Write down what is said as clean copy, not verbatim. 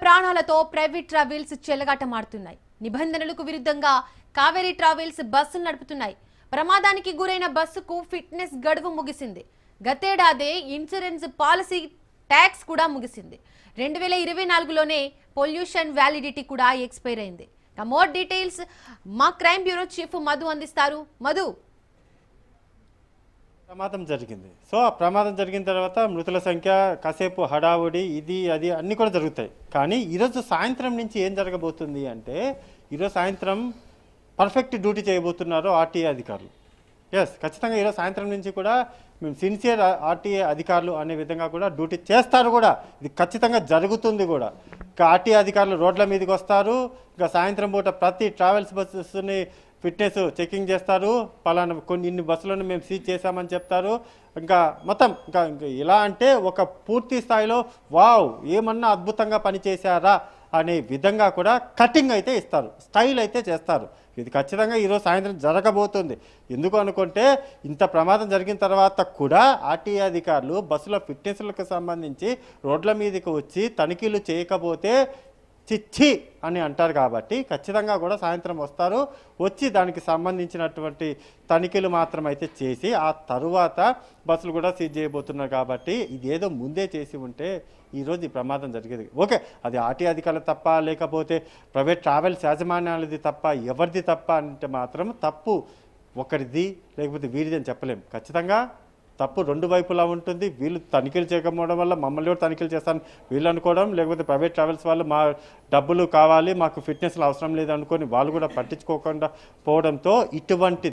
ప్రాణాలతో private travels చెలగాటమాడుతున్నాయి. నిబంధనలకు విరుద్ధంగా కావేరీ ట్రావెల్స్ బస్సులు నడుపుతున్నాయి. ప్రమాదానికి గురైన బస్సుకు ఫిట్నెస్ గడువు ముగిసింది. గతేడాదే ఇన్సూరెన్స్ పాలసీ ట్యాక్స్ కూడా ముగిసింది. 2024లోనే పొల్యూషన్ వ్యాలిడిటీ కూడా ఎక్స్పైర్ అయింది. మోర్ డీటెయిల్స్ మా క్రైమ్ బ్యూరో చీఫ్ మధు అందిస్తారు. మధు, ప్రమాదం జరిగింది. సో ఆ ప్రమాదం జరిగిన తర్వాత మృతుల సంఖ్య, కాసేపు హడావుడి, ఇది అది అన్నీ కూడా జరుగుతాయి. కానీ ఈరోజు సాయంత్రం నుంచి ఏం జరగబోతుంది అంటే, ఈరోజు సాయంత్రం పర్ఫెక్ట్ డ్యూటీ చేయబోతున్నారు ఆర్టీఏ అధికారులు. ఖచ్చితంగా ఈరోజు సాయంత్రం నుంచి కూడా మేము సిన్సియర్ ఆర్టీఏ అధికారులు అనే విధంగా కూడా డ్యూటీ చేస్తారు కూడా. ఇది ఖచ్చితంగా జరుగుతుంది కూడా. ఇంకా ఆర్టీఏ అధికారులు రోడ్ల మీదకి వస్తారు. ఇంకా సాయంత్రం పూట ప్రతి ట్రావెల్స్ బస్సుని ఫిట్నెస్ చెకింగ్ చేస్తారు. పలానా ఇన్ని బస్సులను మేము సీజ్ చేశామని చెప్తారు. ఇంకా మొత్తం ఇంకా ఎలా అంటే ఒక పూర్తి స్థాయిలో వావ్ ఏమన్నా అద్భుతంగా పనిచేశారా అనే విధంగా కూడా కటింగ్ అయితే ఇస్తారు, స్టైల్ అయితే చేస్తారు. ఇది ఖచ్చితంగా ఈరోజు సాయంత్రం జరగబోతుంది. ఎందుకు అనుకుంటే, ఇంత ప్రమాదం జరిగిన తర్వాత కూడా ఆర్టీఏ అధికారులు బస్సుల ఫిట్నెస్లకు సంబంధించి రోడ్ల మీదకి వచ్చి తనిఖీలు చేయకపోతే చిచ్చి అని అంటారు. కాబట్టి ఖచ్చితంగా కూడా సాయంత్రం వస్తారు. వచ్చి దానికి సంబంధించినటువంటి తనిఖీలు మాత్రం అయితే చేసి ఆ తరువాత బస్సులు కూడా సీజ్ చేయబోతున్నారు. కాబట్టి ఇదేదో ముందే చేసి ఉంటే ఈరోజు ఈ ప్రమాదం జరిగేది. ఓకే, అది ఆర్టీఏ అధికారులు తప్ప, లేకపోతే ప్రైవేట్ ట్రావెల్స్ యాజమాన్యాలది తప్ప, ఎవరిది తప్ప అంటే మాత్రం తప్పు ఒకరిది లేకపోతే వీరిది అని చెప్పలేము. ఖచ్చితంగా తప్పు రెండు వైపులా ఉంటుంది. వీళ్ళు తనిఖీలు చేయకపోవడం వల్ల మమ్మల్ని కూడా తనిఖీలు చేస్తాను వీళ్ళు అనుకోవడం, లేకపోతే ప్రైవేట్ ట్రావెల్స్ వాళ్ళు మా డబ్బులు కావాలి, మాకు ఫిట్నెస్లు అవసరం లేదు అనుకొని వాళ్ళు కూడా పట్టించుకోకుండా పోవడంతో ఇటువంటి